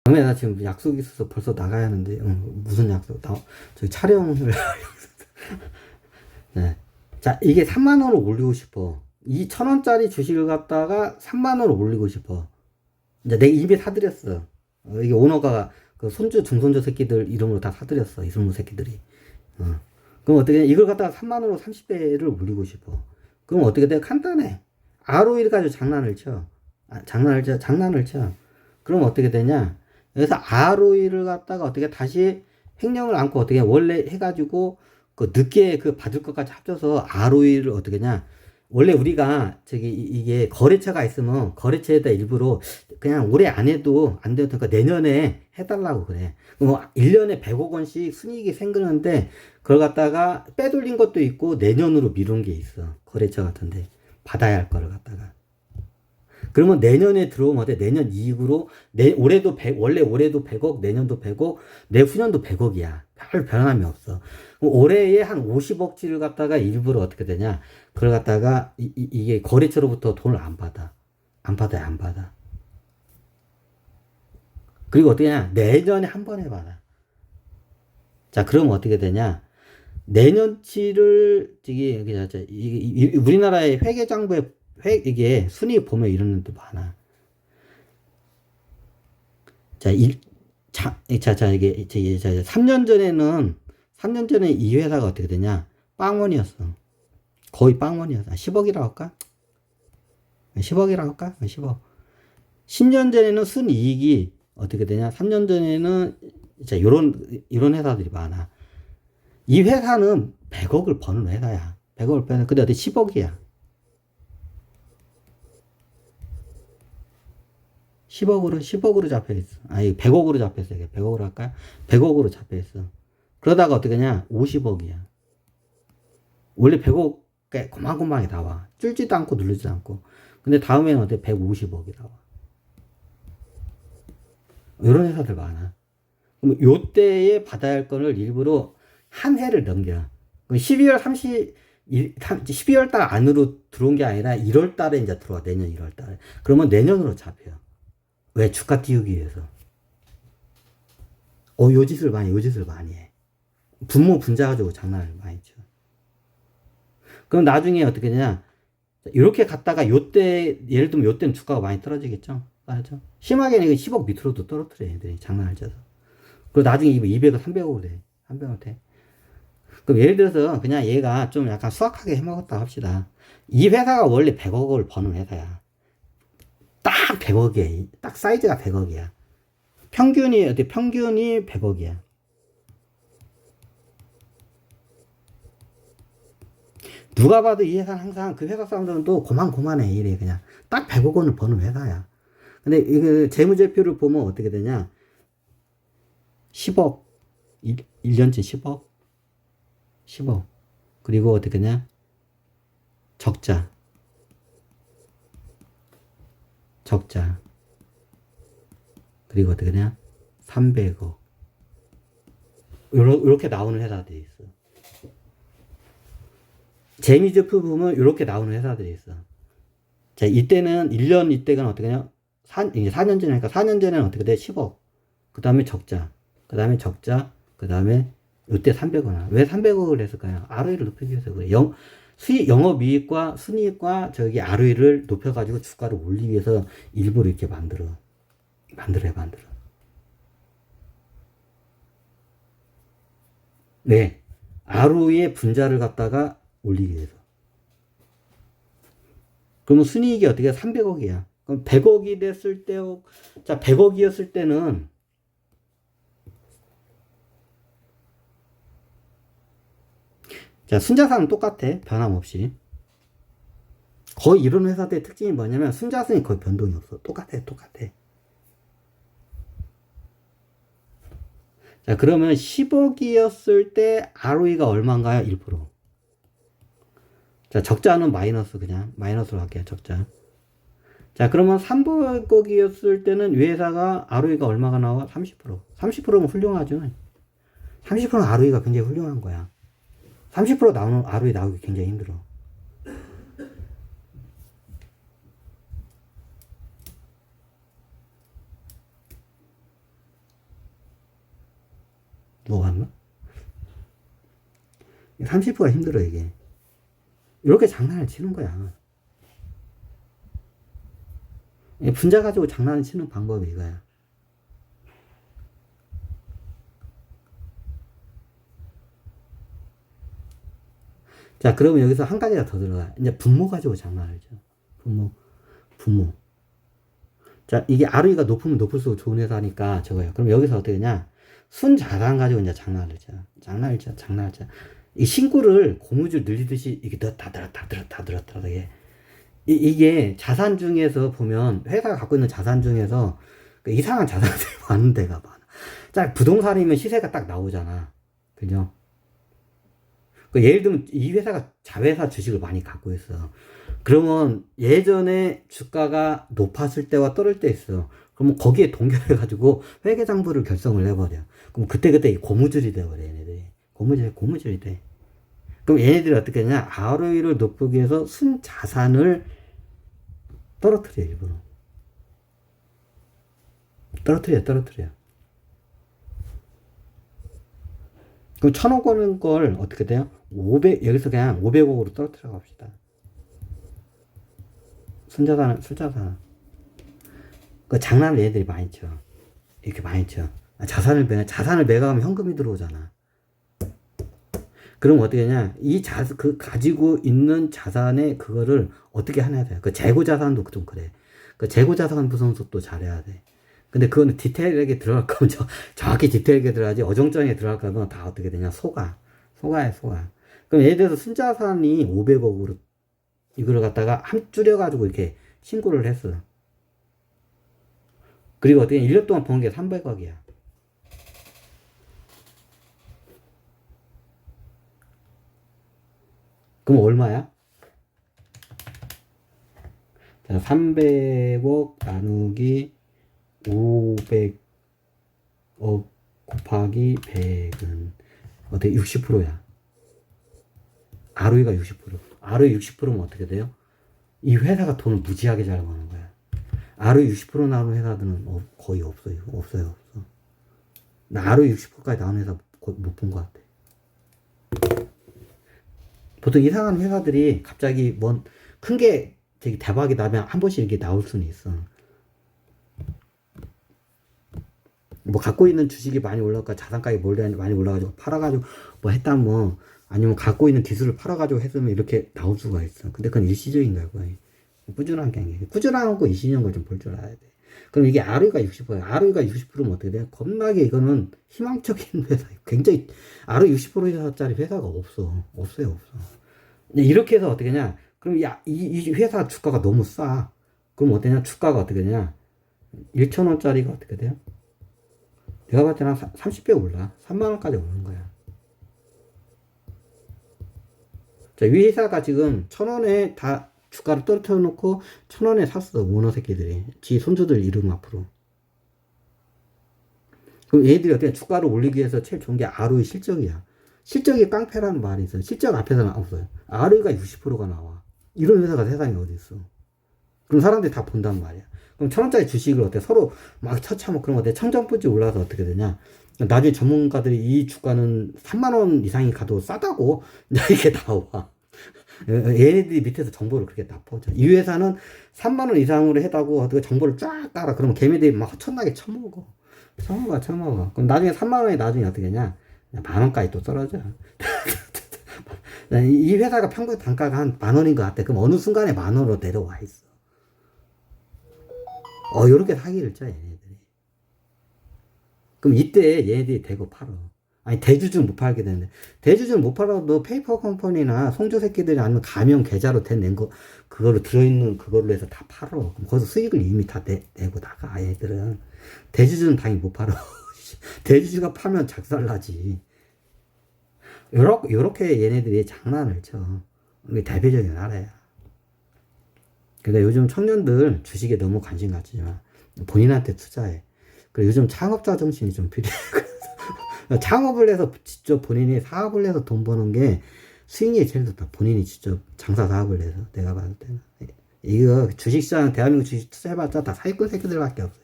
다음에 나 지금 약속이 있어서 벌써 나가야 하는데, 무슨 약속? 저기 촬영을. 네. 자, 이게 3만 원을 올리고 싶어. 이 1,000원짜리 주식을 갖다가 3만 원을 올리고 싶어. 이제 내 입에 사드렸어. 이게 오너가 그 손주, 중손주 새끼들 이름으로 다 사드렸어. 이승무 새끼들이. 그럼 어떻게, 이걸 갖다가 3만 원으로 30배를 올리고 싶어. 그럼 어떻게 돼? 간단해. ROE를 가지고 장난을 쳐. 장난을 쳐. 그럼 어떻게 되냐? 여기서 ROE를 갖다가 어떻게 다시 횡령을 안고 어떻게 원래 해가지고 그 늦게 그 받을 것까지 합쳐서 ROE를 어떻게 하냐? 원래 우리가 저기 이게 거래처가 있으면 거래처에다 일부러 그냥 올해 안 해도 안 돼도 되니까 내년에 해달라고 그래. 뭐 1년에 100억 원씩 순이익이 생기는데 그걸 갖다가 빼돌린 것도 있고 내년으로 미룬 게 있어. 거래처 같은데 받아야 할 거를 갖다가. 그러면 내년에 들어오면 어때? 내년 이익으로 올해도 100, 원래 올해도 100억, 내년도 100억, 내후년도 100억이야. 별 변함이 없어. 올해에 한 50억치를 갖다가 일부러 어떻게 되냐? 그걸 갖다가 이게 거래처로부터 돈을 안 받아. 안 받아. 그리고 어떻게 하냐? 내년에 한 번에 받아. 자, 그러면 어떻게 되냐? 내년치를 이게 우리나라의 회계장부에 이게 순위 보면 이런 것도 많아. 자, 이게 3년 전에 이 회사가 어떻게 되냐? 빵원이었어. 거의 빵원이었어. 10억이라고 할까? 10억이라고 할까? 10억. 10년 전에는 순이익이 어떻게 되냐? 3년 전에는 자, 이런 회사들이 많아. 이 회사는 100억을 버는 회사야. 100억을 버는, 근데 어디 10억이야. 10억으로 잡혀있어. 아니, 100억으로 잡혀있어. 100억으로 할까요? 100억으로 잡혀있어. 그러다가 어떻게 하냐? 50억이야. 원래 100억 고만고만하게 나와. 줄지도 않고 누르지도 않고. 근데 다음에는 어때? 150억이 나와. 이런 회사들 많아. 그럼 요때에 받아야 할 거를 일부러 한 해를 넘겨. 12월 달 안으로 들어온 게 아니라 1월 달에 이제 들어와. 내년 1월 달에. 그러면 내년으로 잡혀. 왜? 주가 띄우기 위해서. 요 짓을 많이 해. 분모 분자 가지고 장난을 많이 쳐. 그럼 나중에 어떻게 되냐? 이렇게 갔다가 요때, 예를 들면 요때는 주가가 많이 떨어지겠죠? 맞죠? 심하게는 이거 10억 밑으로도 떨어뜨려, 애들이. 장난을 쳐서. 그리고 나중에 200억, 300억을 돼. 300억 돼. 그럼 예를 들어서 그냥 얘가 좀 약간 수학하게 해먹었다 합시다. 이 회사가 원래 100억을 버는 회사야. 딱 100억이야. 딱 사이즈가 100억이야. 평균이 100억이야. 누가 봐도 이 회사는 항상 그 회사 사람들은 또 고만고만해. 이래. 그냥 딱 100억 원을 버는 회사야. 근데 이거 재무제표를 보면 어떻게 되냐? 10억. 1년치 10억. 10억. 그리고 어떻게 되냐? 적자. 그리고 어떻게 되냐? 300억. 요렇게 나오는 회사들이 있어. 재미제표 보면 요렇게 나오는 회사들이 있어. 자, 이때는 1년 이때가 어떻게 되냐? 이제 4년 전이니까 4년 전에는 어떻게 돼? 10억. 그 다음에 적자. 그 다음에 요때 300억. 왜 300억을 했을까요? ROE를 높이기 위해서 그래. 영업이익과 순이익과 저기 ROE를 높여가지고 주가를 올리기 위해서 일부러 이렇게 만들어. 네. ROE의 분자를 갖다가 올리기 위해서. 그러면 순이익이 어떻게 300억이야. 그럼 100억이 됐을 때, 자, 100억이었을 때는 자, 순자산은 똑같아. 변함없이. 거의 이런 회사들의 특징이 뭐냐면 순자산이 거의 변동이 없어. 똑같아. 자, 그러면 10억이었을 때 ROE가 얼마인가요? 1%. 자, 적자는 마이너스로 할게요. 적자. 자, 그러면 300억이었을 때는 이 회사가 ROE가 얼마가 나와? 30%. 30%면 훌륭하죠. 30%는 ROE가 굉장히 훌륭한 거야. 30% 나오는 ROE 나오기 굉장히 힘들어. 뭐 같나? 30%가 힘들어, 이게. 이렇게 장난을 치는 거야. 분자 가지고 장난을 치는 방법이 이거야. 자, 그러면 여기서 한 가지가 더 들어가. 이제 분모 가지고 장난을 쳐. 분모. 자, 이게 ROE가 높으면 높을수록 좋은 회사니까 저거예요. 그럼 여기서 어떻게 되냐? 순자산 가지고 이제 장난을 쳐. 장난을 쳐. 이 신고를 고무줄 늘리듯이 이게 다 들었다. 이게 자산 중에서 보면, 회사가 갖고 있는 자산 중에서 그 이상한 자산들이 많은 데가 많아. 자, 부동산이면 시세가 딱 나오잖아. 그죠? 그 예를 들면 이 회사가 자회사 주식을 많이 갖고 있어. 그러면 예전에 주가가 높았을 때와 떨어질 때 있어. 그러면 거기에 동결해가지고 회계장부를 결성을 해버려. 그럼 그때 고무줄이 돼버려, 얘네들이. 고무줄이 돼. 그럼 얘네들이 어떻게 하냐? ROE를 높이기 위해서 순자산을 떨어뜨려, 일부러. 떨어뜨려. 그럼 1,000억 원인 걸 어떻게 돼요? 여기서 그냥 500억으로 떨어뜨려 갑시다. 순자산. 그 장난을 얘들이 많이 쳐. 이렇게 많이 쳐. 자산을 매각하면 현금이 들어오잖아. 그럼 어떻게 하냐? 가지고 있는 자산의 그거를 어떻게 하냐 돼. 그 재고자산도 좀 그래. 그 재고자산 분석도 잘해야 돼. 근데 그거는 디테일하게 들어갈 거면 정확히 디테일하게 들어가지 어정쩡하게 들어갈 거면 다 어떻게 되냐? 속아야. 그럼 예를 들어서 순자산이 500억으로 이거를 갖다가 줄여가지고 이렇게 신고를 했어. 그리고 어떻게 1년 동안 번 게 300억이야. 그럼 얼마야? 자, 300억 나누기 500억 곱하기 100은 어떻게 60%야. ROE가 60%. ROE 60%면 어떻게 돼요? 이 회사가 돈을 무지하게 잘 버는 거야. ROE 60% 나오는 회사들은 거의 없어요. 나 ROE 60%까지 나오는 회사 못 본 것 같아. 보통 이상한 회사들이 갑자기 큰 게 되게 대박이 나면 한 번씩 이렇게 나올 수는 있어. 뭐 갖고 있는 주식이 많이 올라가 자산가액이 많이 올라가지고 팔아가지고 뭐 했다면 아니면 갖고 있는 기술을 팔아가지고 했으면 이렇게 나올 수가 있어. 근데 그건 일시적인 거야. 거의. 꾸준한 게 아니야. 꾸준한 거 일시적인 걸 좀 볼 줄 알아야 돼. 그럼 이게 ROE가 60%야. ROE가 60%면 어떻게 돼? 겁나게 이거는 희망적인 회사. 굉장히 ROE 60%짜리 회사가 없어요. 이렇게 해서 어떻게 하냐? 그럼 이 회사 주가가 너무 싸. 그럼 어떠냐? 주가가 어떻게 되냐? 1,000원짜리가 어떻게 돼요? 내가 봤을 때는 한 30배 올라. 3만원까지 오는 거야. 자, 이 회사가 지금 1,000원에 다 주가를 떨어뜨려 놓고 1,000원에 샀어. 오너 새끼들이. 지 손주들 이름 앞으로. 그럼 얘들이 어떻게 주가를 올리기 위해서 제일 좋은 게 ROE 실적이야. 실적이 깡패라는 말이 있어요. 실적 앞에서는 없어요. ROE가 60%가 나와. 이런 회사가 세상에 어디 있어. 그럼 사람들이 다 본단 말이야. 그럼 1,000원짜리 주식을 어때? 서로 막 처참하고 그런 거 어때? 천정부지 올라서 어떻게 되냐? 나중에 전문가들이 이 주가는 3만원 이상이 가도 싸다고 이렇게 나와. 얘네들이 밑에서 정보를 그렇게 다 퍼져. 이 회사는 3만원 이상으로 해다고 어떻게 정보를 쫙 따라. 그러면 걔네들이 막 허천나게 처먹어. 그럼 나중에 3만원이 나중에 어떻게 되냐? 만원까지 또 떨어져. 이 회사가 평균 단가가 한 10,000원인 것 같아. 그럼 어느 순간에 10,000원으로 내려와 있어. 요렇게 사기를 쳐, 얘네들이. 그럼 이때 얘네들이 대거 팔어. 아니, 대주주는 못 팔게 되는데. 대주주는 못 팔아도 페이퍼 컴퍼니나 송조 새끼들이 아니면 가명 계좌로 낸 거, 그걸로 들어있는 그걸로 해서 다 팔어. 그럼 거기서 수익을 이미 다 내고 나가, 얘들은. 대주주는 당연히 못 팔어. 대주주가 파면 작살나지. 요렇게 얘네들이 장난을 쳐. 이게 대표적인 나라야. 그러니까 요즘 청년들 주식에 너무 관심 갖지 마. 본인한테 투자해. 그리고 요즘 창업자 정신이 좀 필요해. 창업을 해서 직접 본인이 사업을 해서 돈 버는 게 수익이 제일 좋다. 본인이 직접 장사 사업을 해서 내가 봤을 때는. 이거 주식시장, 대한민국 주식 투자해봤자 다 사기꾼 새끼들밖에 없어.